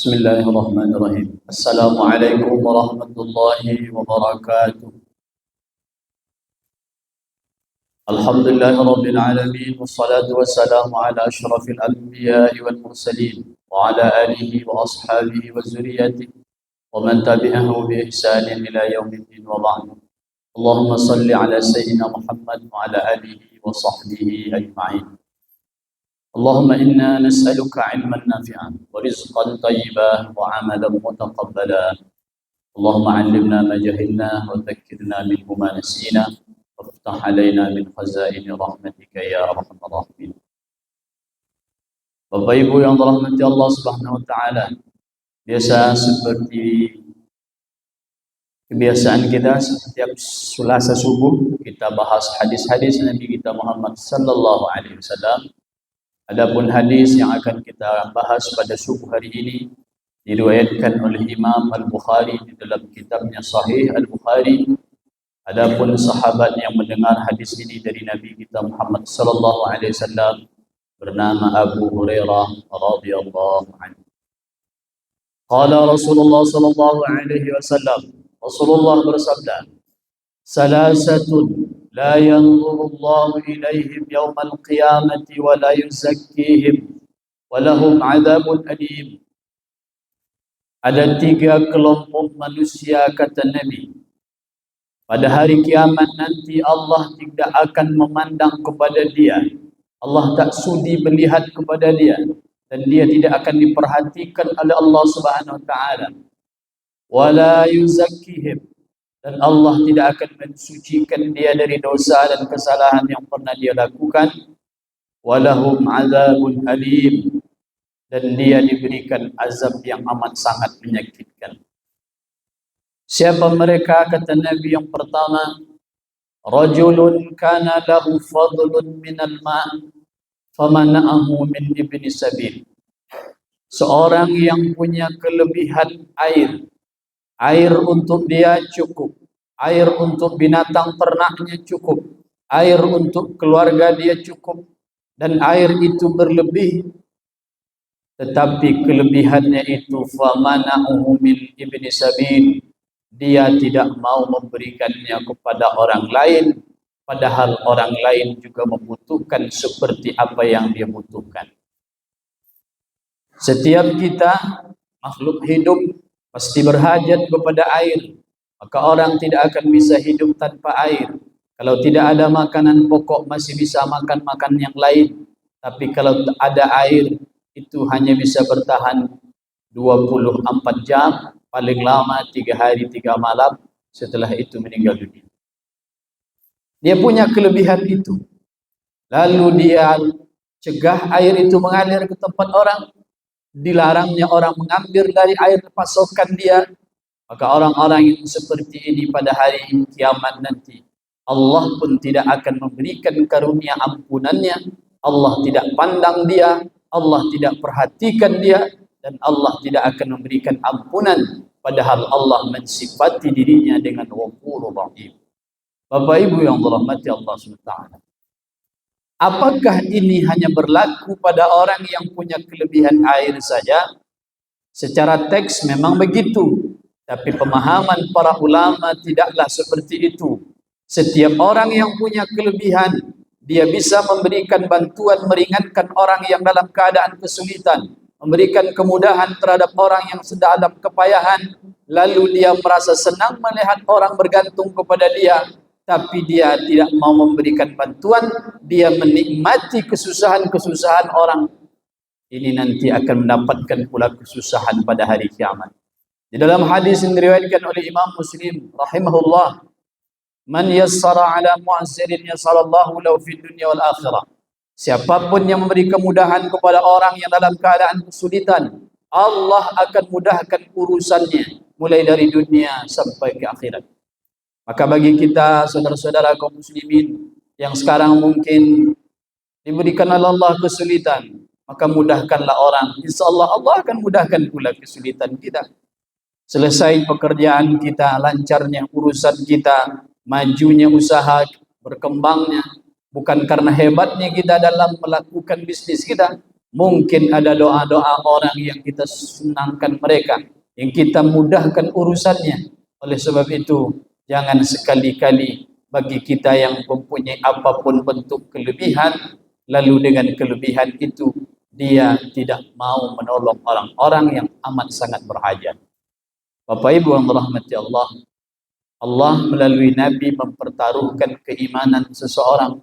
بسم الله الرحمن الرحيم. السلام عليكم ورحمة الله وبركاته. الحمد لله رب العالمين، والصلاة والسلام على أشرف الأنبياء والمرسلين وعلى آله وأصحابه وذريته ومن تبعه بإحسان إلى يوم الدين، وبعد. اللهم صل على سيدنا محمد وعلى آله وصحبه أجمعين. اللهم إنا نسألك علما نافعا ورزقا طيبا وعملا متقبلا. اللهم علمنا ما جهلنا وذكرنا منه ما نسينا وافتح علينا من خزائن رحمتك يا أرحم الراحمين. Bapak Ibu yang dirahmati Allah Subhanahu wa taala, biasa seperti kebiasaan kita setiap Selasa subuh kita bahas hadis-hadis Nabi kita Muhammad sallallahu alaihi wasallam. Adapun hadis yang akan kita bahas pada subuh hari ini diriwayatkan oleh Imam Al-Bukhari di dalam kitabnya Sahih Al-Bukhari. Adapun sahabat yang mendengar hadis ini dari Nabi kita Muhammad sallallahu alaihi wasallam bernama Abu Hurairah radhiyallahu anhu. Qala Rasulullah sallallahu alaihi wasallam, Rasulullah bersabda, "Salasatun la yanzuru Allah ilaihim yawmal qiyamati wa la yuzakkihim wa lahum 'adzabun alim." Ada tiga kelompok manusia, kata Nabi, pada hari kiamat nanti Allah tidak akan memandang kepada dia. Allah tak sudi melihat kepada dia dan dia tidak akan diperhatikan oleh Allah Subhanahu wa taala. Wala yuzakkihim, dan Allah tidak akan mensucikan dia dari dosa dan kesalahan yang pernah dia lakukan. Walahum azabun alim, dan dia diberikan azab yang amat sangat menyakitkan. Siapa mereka? Kata Nabi, yang pertama, rajulun kana lahu fadlun minal ma' famana'ahu min ibni sabil. Seorang yang punya kelebihan air. Air untuk dia cukup, air untuk binatang ternaknya cukup, air untuk keluarga dia cukup, dan air itu berlebih, tetapi kelebihannya itu famana'uhu min ibni sabil, dia tidak mau memberikannya kepada orang lain, padahal orang lain juga membutuhkan seperti apa yang dia butuhkan. Setiap kita makhluk hidup pasti berhajat kepada air, maka orang tidak akan bisa hidup tanpa air. Kalau tidak ada makanan pokok masih bisa makan yang lain, tapi kalau ada air itu hanya bisa bertahan 24 jam, paling lama 3 hari 3 malam, setelah itu meninggal dunia. Dia punya kelebihan itu, lalu dia cegah air itu mengalir ke tempat orang, dilarangnya orang mengambil dari air pasokan dia. Maka orang-orang yang seperti ini pada hari kiamat nanti, Allah pun tidak akan memberikan karunia ampunannya. Allah tidak pandang dia, Allah tidak perhatikan dia, dan Allah tidak akan memberikan ampunan, padahal Allah mensifati dirinya dengan Ghafurur Rahim. Bapak Ibu yang dirahmati Allah SWT, apakah ini hanya berlaku pada orang yang punya kelebihan air saja? Secara teks memang begitu, tapi pemahaman para ulama tidaklah seperti itu. Setiap orang yang punya kelebihan, dia bisa memberikan bantuan, meringankan orang yang dalam keadaan kesulitan, memberikan kemudahan terhadap orang yang sedang dalam kepayahan. Lalu dia merasa senang melihat orang bergantung kepada dia, tapi dia tidak mau memberikan bantuan. Dia menikmati kesusahan-kesusahan orang. Ini nanti akan mendapatkan pula kesusahan pada hari kiamat. Di dalam hadis yang diriwayatkan oleh Imam Muslim rahimahullah, man yassara ala mu'assirin yassarallahu lahu fid dunya wal akhirah. Siapapun yang memberi kemudahan kepada orang yang dalam keadaan kesulitan, Allah akan mudahkan urusannya mulai dari dunia sampai ke akhirat. Maka bagi kita saudara-saudara kaum muslimin yang sekarang mungkin diberikan oleh Allah kesulitan, maka mudahkanlah orang. Insyaallah Allah akan mudahkan pula kesulitan kita. Selesai pekerjaan kita, lancarnya urusan kita, majunya usaha, berkembangnya, bukan karena hebatnya kita dalam melakukan bisnis kita, Mungkin ada doa-doa orang yang kita senangkan mereka, yang kita mudahkan urusannya. Oleh sebab itu, jangan sekali-kali bagi kita yang mempunyai apapun bentuk kelebihan, lalu dengan kelebihan itu dia tidak mau menolong orang-orang yang amat sangat berhajat. Bapak Ibu yang dirahmati Allah, Allah melalui Nabi mempertaruhkan keimanan seseorang.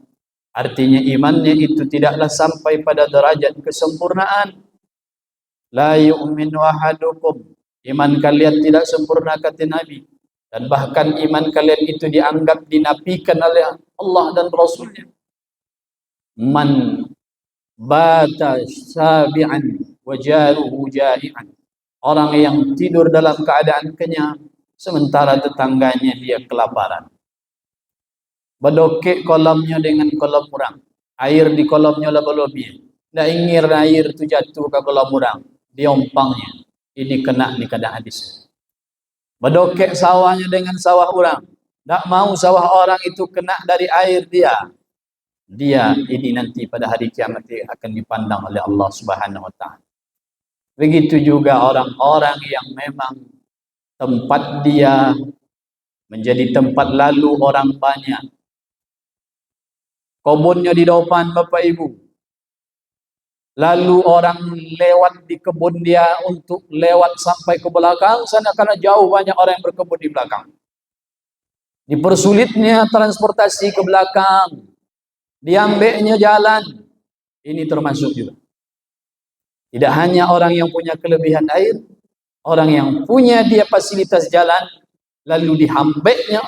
Artinya imannya itu tidaklah sampai pada derajat kesempurnaan. La yu'minu ahadukum, iman kalian tidak sempurna kata Nabi. Dan bahkan iman kalian itu dianggap dinafikan oleh Allah dan Rasulnya. Man bata sabi'an wa jaruhu jahi'an, orang yang tidur dalam keadaan kenyang sementara tetangganya dia kelaparan. Bedokek kolamnya dengan kolam orang, air di kolamnya lebih-lebih, ndak ingin air itu jatuh ke kolam orang, diompangnya. Ini kena di kadang hadis. Bedokek sawahnya dengan sawah orang, ndak mau sawah orang itu kena dari air dia ini nanti pada hari kiamat akan dipandang oleh Allah Subhanahu wa taala. Begitu juga orang-orang yang memang tempat dia menjadi tempat lalu orang banyak. Kebunnya di depan Bapak Ibu, lalu orang lewat di kebun dia untuk lewat sampai ke belakang sana karena jauh banyak orang yang berkebun di belakang. Dipersulitnya transportasi ke belakang, diambilnya jalan, ini termasuk juga. Tidak hanya orang yang punya kelebihan air, orang yang punya dia fasilitas jalan, lalu dihambeknya,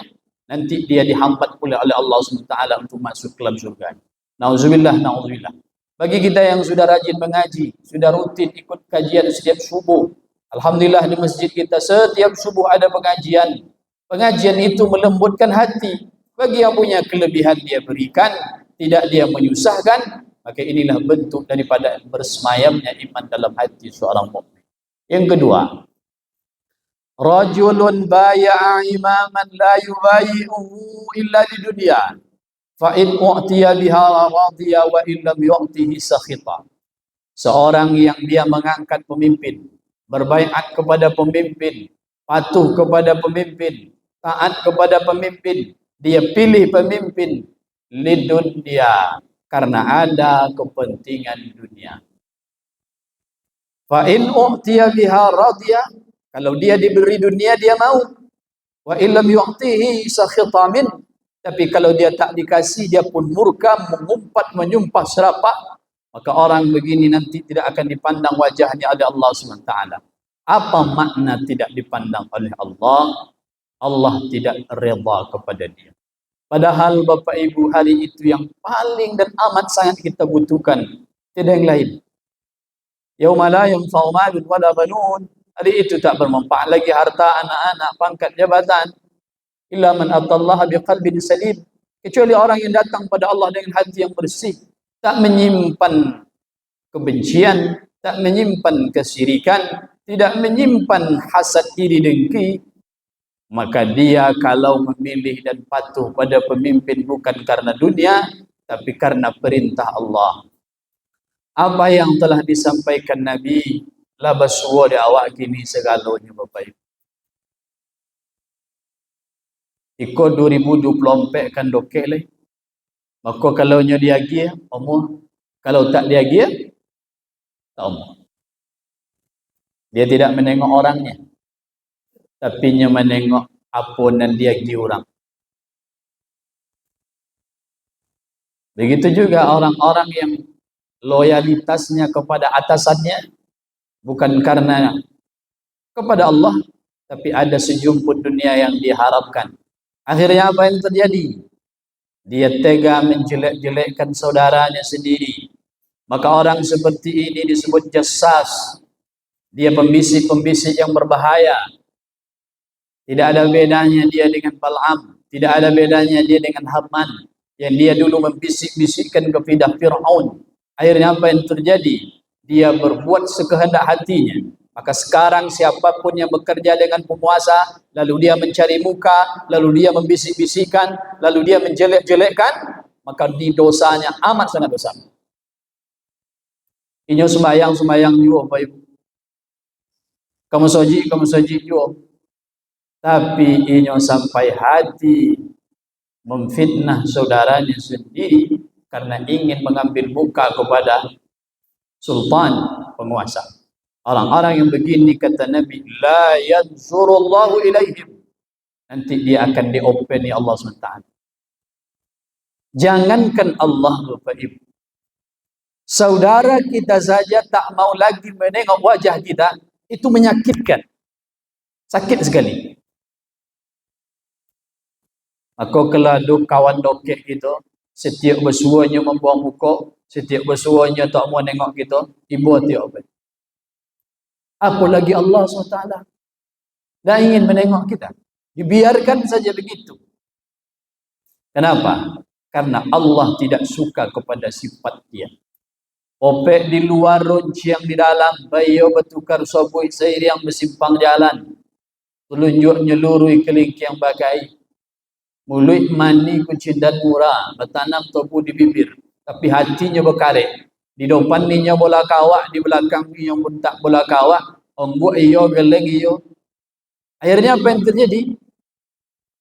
nanti dia dihambat oleh Allah SWT untuk masuk ke dalam surga. Nauzubillah, nauzubillah. Bagi kita yang sudah rajin mengaji, sudah rutin ikut kajian setiap subuh, alhamdulillah di masjid kita setiap subuh ada pengajian. Pengajian itu melembutkan hati. Bagi yang punya kelebihan dia berikan, tidak dia menyusahkan, maka inilah bentuk daripada bersemayamnya iman dalam hati seorang mukmin. Yang kedua, rajulun baya'a imaman la yubayi'uhu illa di dunia, fa in u'tiya biha radiya wa in lam yu'tihi sakhita. Seorang yang dia mengangkat pemimpin, berbaiat kepada pemimpin, patuh kepada pemimpin, taat kepada pemimpin, dia pilih pemimpin lidun dia karena ada kepentingan dunia. Fa in u'tiya biha radiya, kalau dia diberi dunia dia mau. Wa illam yu'tihi sakhita min, tapi kalau dia tak dikasih dia pun murka, mengumpat, menyumpah serapah, maka orang begini nanti tidak akan dipandang wajahnya oleh Allah SWT. Apa makna tidak dipandang oleh Allah? Allah tidak redha kepada dia. Padahal Bapak Ibu, hari itu yang paling dan amat sangat kita butuhkan, tidak yang lain. Yauma la yanfa'u malun wala banun, hari itu tak bermanfaat lagi harta, anak-anak, pangkat, jabatan, illa man atallaha biqalbin salim, kecuali orang yang datang pada Allah dengan hati yang bersih, tak menyimpan kebencian, tak menyimpan kesyirikan, tidak menyimpan hasad, iri, dengki. Maka dia kalau memilih dan patuh pada pemimpin bukan karena dunia, tapi karena perintah Allah. Apa yang telah disampaikan Nabi, labaswa di awak kini segalanya Bapak Ibu. Ikut 2024 kan dokek leh. Maka kalau nya dia gia, omong. Kalau tak dia gia, tak omong. Dia tidak menengok orangnya, tapi nya menengok apa yang dia gia orang. Begitu juga orang-orang yang loyalitasnya kepada atasannya bukan karena kepada Allah, tapi ada sejumput dunia yang diharapkan. Akhirnya apa yang terjadi? Dia tega menjelek-jelekkan saudaranya sendiri. Maka orang seperti ini disebut jassas. Dia pembisik-pembisik yang berbahaya. Tidak ada bedanya dia dengan Bal'am, tidak ada bedanya dia dengan Haman yang dia dulu membisik-bisikkan kepada Fir'aun. Akhirnya apa yang terjadi? Dia berbuat sekehendak hatinya. Maka sekarang siapapun yang bekerja dengan penguasa, lalu dia mencari muka, lalu dia membisik-bisikkan, lalu dia menjelek-jelekkan, maka di dosanya amat sangat besar. Inyo sembayang juga Bapak Ibu. Kamu soji juga. Tapi inyo sampai hati memfitnah saudaranya sendiri karena ingin mengambil muka kepada sultan, penguasa. Orang-orang yang begini kata Nabi, la yanzurullahu ilaihim. Nanti dia akan diopeni Allah SWT. Jangankan Allah Bapak Ibu, saudara kita saja tak mau lagi menengok wajah kita, itu menyakitkan. Sakit sekali. Aku keladu kawan dokek itu, setiap bersuanya membuang muka, setiap bersuanya tak mau nengok kita, ibu tiap apa? Apalagi Allah SWT dah ingin menengok kita. Dibiarkan saja begitu. Kenapa? Karena Allah tidak suka kepada sifat dia. Opek di luar, runciang di dalam, bayo bertukar sobui seiring bersimpang jalan. Telunjuk nyelurui kelingki yang bagai. Mulut mani kucing dan murah, bertanam topu di bibir, tapi hatinya berkaret. Di depan ninya bola kawak, di belakang ninya pun tak bola kawak. Ongguk iyo, geleng iyo. Akhirnya apa yang terjadi?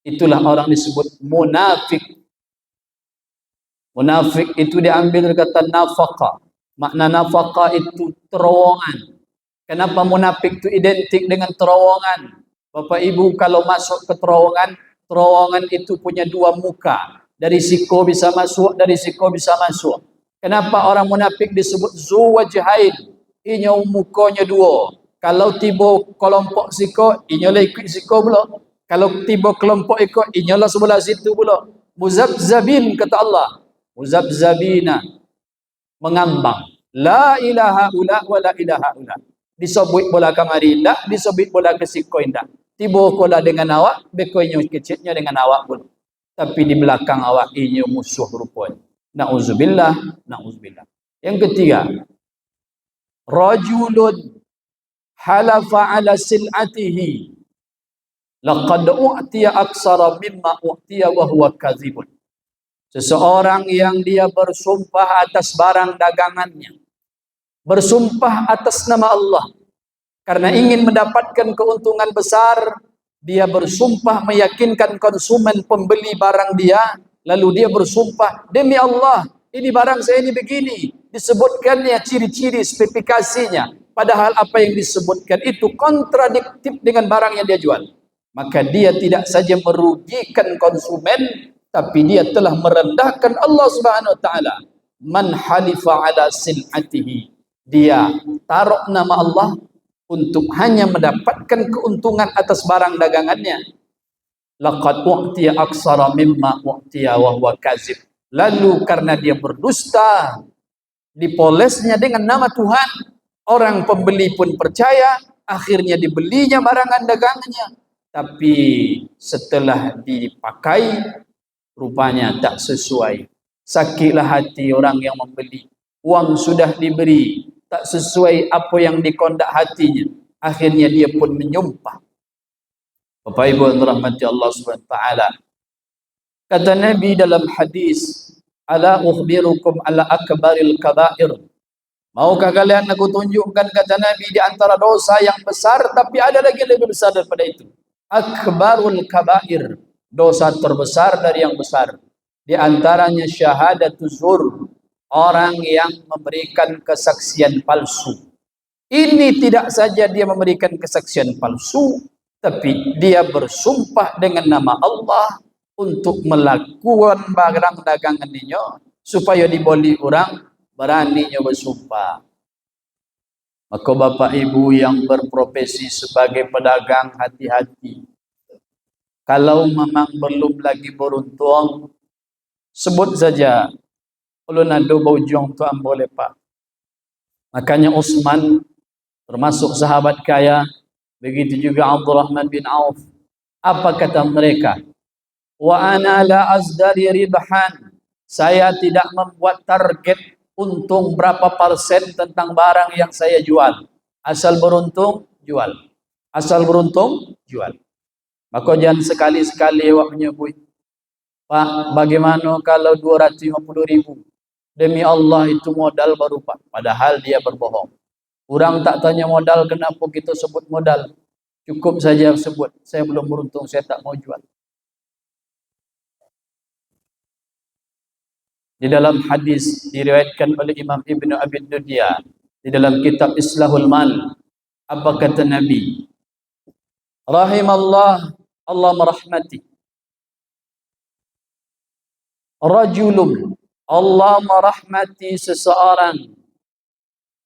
Itulah orang disebut munafik. Munafik itu diambil dari kata nafaqah. Makna nafaqah itu terowongan. Kenapa munafik itu identik dengan terowongan? Bapak Ibu kalau masuk ke terowongan, terowongan itu punya dua muka. Dari siko bisa masuk, dari siko bisa masuk. Kenapa orang munafik disebut zu wajhain? Inyo mukanya dua. Kalau tiba kelompok siko, inyo lah ikut siko pula. Kalau tiba kelompok ikut, inyo lah sebelah situ pula. Muzabzabin kata Allah. Muzabzabina. Mengambang. La ilaha ula wa la ilaha ula. Disebut bola kamari indah, disebut bola ke siko indah. Tiba kola dengan awak, bekoinyo kecilnya dengan awak pun. Tapi di belakang awak inyo musuh rupanya. Na'udzubillah, na'udzubillah. Yang ketiga, rajulun halafa ala sil'atihi laqad u'tiya aksara mimma u'tiya wa huwa kadzibun. Seseorang yang dia bersumpah atas barang dagangannya, bersumpah atas nama Allah, karena ingin mendapatkan keuntungan besar, dia bersumpah meyakinkan konsumen pembeli barang dia, lalu dia bersumpah, demi Allah, ini barang saya ini begini, disebutkannya ciri-ciri spesifikasinya, padahal apa yang disebutkan itu kontradiktif dengan barang yang dia jual. Maka dia tidak saja merugikan konsumen, tapi dia telah merendahkan Allah Subhanahu wa taala. Man halifa ala sil'atihi, dia taruh nama Allah untuk hanya mendapatkan keuntungan atas barang dagangannya. Laqad u'tiya aksara mimma u'tiya wa huwa kadzib. Lalu karena dia berdusta, dipolesnya dengan nama Tuhan, orang pembeli pun percaya, akhirnya dibelinya barangan dagangannya. Tapi setelah dipakai, rupanya tak sesuai. Sakitlah hati orang yang membeli. Uang sudah diberi, tak sesuai apa yang dikondak hatinya. Akhirnya dia pun menyumpah. Bapak Ibu yang dirahmati Allah Subhanahu wa taala. Kata Nabi dalam hadis, ala ukhbirukum ala akbaril kabair. Maukah kalian aku tunjukkan, kata Nabi, di antara dosa yang besar, tapi ada lagi lebih besar daripada itu. Akbarul kabair, dosa terbesar dari yang besar. Di antaranya syahadatul zur, orang yang memberikan kesaksian palsu. Ini tidak saja dia memberikan kesaksian palsu, tapi dia bersumpah dengan nama Allah untuk melakukan barang dagangannya supaya dibeli orang, beraninya bersumpah. Maka Bapak Ibu yang berprofesi sebagai pedagang, hati-hati. Kalau memang belum lagi beruntung, sebut saja, ulun ado baujong tuan boleh pak. Makanya Utsman termasuk sahabat kaya, begitu juga Abdurrahman bin Auf. Apa kata mereka? Wa ana la azdari ribhan. Saya tidak membuat target untung berapa persen tentang barang yang saya jual. Asal beruntung, jual. Asal beruntung, jual. Maka jangan sekali-sekali awak menyebut, Pak, bagaimana kalau 250.000? Demi Allah itu modal baru Pak. Padahal dia berbohong. Orang tak tanya modal, kenapa kita sebut modal. Cukup saja sebut, saya belum beruntung, saya tak mau jual. Di dalam hadis diriwayatkan oleh Imam Ibnu Abi Dunya di dalam kitab Islahul Mal, apa kata Nabi? Rahimallah, Allah merahmati. Rajulun, Allah merahmati seseorang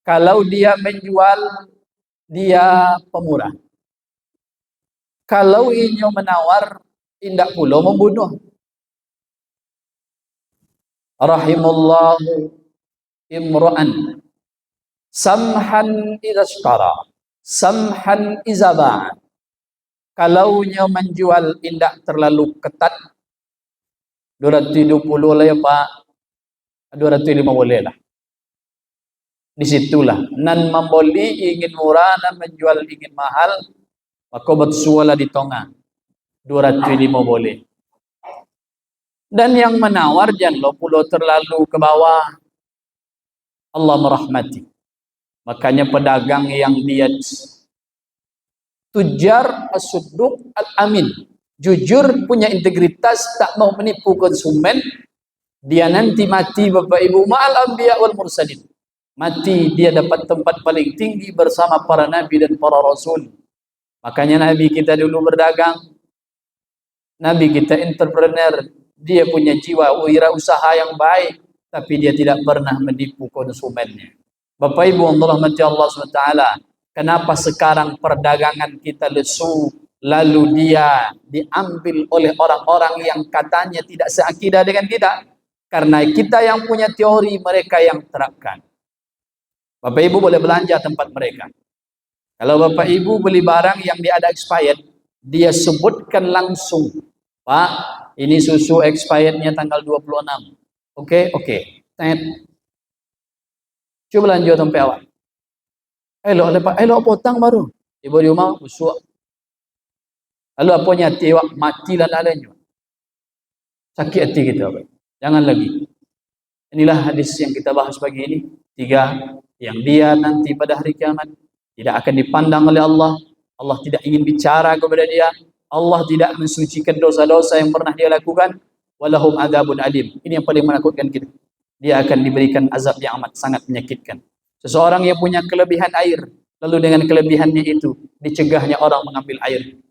kalau dia menjual, dia pemurah. Kalau ia menawar, tindak pula membunuh. Rahimallahu imra'an samhan idza ishtara, samhan idza ba'a. Kalau ia menjual tidak terlalu ketat, 270 lah ya Pak, 205 boleh lah. Disitulah nan membeli ingin murah, nan menjual ingin mahal, maka bersuala di tengah 205 boleh. Dan yang menawar jangan pula terlalu ke bawah. Allah merahmati. Makanya pedagang yang dia tujar as-sudduq al-amin, jujur, punya integritas, tak mau menipu konsumen, dia nanti mati Bapak Ibu ma'al anbiya wal mursalin. Mati dia dapat tempat paling tinggi bersama para nabi dan para rasul. Makanya nabi kita dulu berdagang, nabi kita entrepreneur, dia punya jiwa wirausaha yang baik, tapi dia tidak pernah menipu konsumennya. Bapak Ibu Allah rahmati Allah SWT, kenapa sekarang perdagangan kita lesu, lalu dia diambil oleh orang-orang yang katanya tidak seakidah dengan kita? Karena kita yang punya teori, mereka yang terapkan. Bapak Ibu boleh belanja tempat mereka. Kalau Bapak Ibu beli barang yang dia ada expired, dia sebutkan langsung, Pak, ini susu expirednya tanggal 26. Oke. Coba lanjut sampai awal. Elok ada Pak, elok potang baru. Ibu di rumah usuk. Lalu apa nyati wak mati dan adanya. Sakit hati kita, Pak. Jangan lagi. Inilah hadis yang kita bahas pagi ini. 3, yang dia nanti pada hari kiamat tidak akan dipandang oleh Allah. Allah tidak ingin bicara kepada dia. Allah tidak mensucikan dosa-dosa yang pernah dia lakukan. Walahum adzabun alim. Ini yang paling menakutkan kita. Dia akan diberikan azab yang amat sangat menyakitkan. Seseorang yang punya kelebihan air, lalu dengan kelebihannya itu dicegahnya orang mengambil air.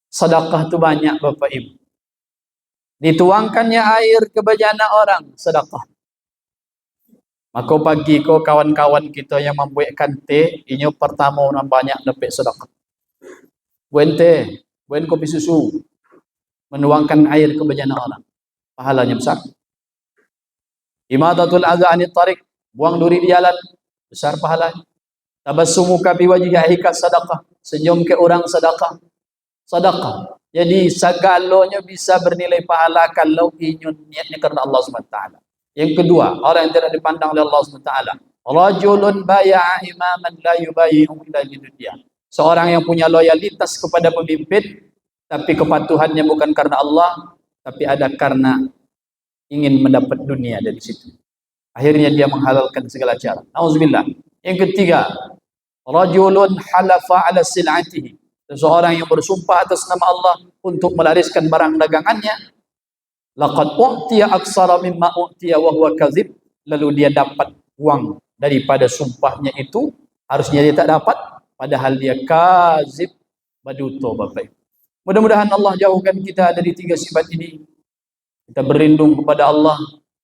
Sedekah itu banyak Bapak Ibu. Dituangkannya air ke bejana orang, sedekah. Maka pagi ko kawan-kawan kita yang membuatkan teh, ini pertama orang banyak dapat sedekah. Buen teh, buen kopi susu, menuangkan air ke bejana orang, pahalanya besar. Imatatul adza anit tariq, buang duri di jalan, besar pahalanya. Tabassumuka bi wajhika sedekah, senyum ke orang sedekah. Sedekah. Jadi segalanya bisa bernilai pahala kalau niatnya karena Allah SWT. Yang kedua, orang yang tidak dipandang oleh Allah SWT. Rajulun baya'a imaman la yubayi'u illa lidunya. Seorang yang punya loyalitas kepada pemimpin, tapi kepatuhannya bukan karena Allah, tapi ada karena ingin mendapat dunia dari situ. Akhirnya dia menghalalkan segala cara. Nauzubillah. Yang ketiga, rajulun halafa ala sil'atihi. Seseorang yang bersumpah atas nama Allah untuk melariskan barang dagangannya. Laqad u'tiya aksara mimma u'tiya wa huwa kadzib. Lalu dia dapat uang daripada sumpahnya itu, harusnya dia tak dapat, padahal dia kadzib, baduto Bapak. Mudah-mudahan Allah jauhkan kita dari 3 sifat ini. Kita berlindung kepada Allah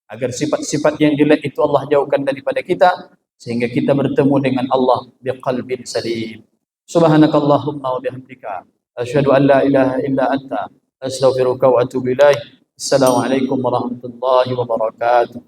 agar sifat-sifat yang jelek itu Allah jauhkan daripada kita, sehingga kita bertemu dengan Allah biqalbin salim. Subhanakallahumma wa bihamdika asyhadu an la ilaha illa anta astaghfiruka wa atubu ilaik. Assalamualaikum warahmatullahi wabarakatuh.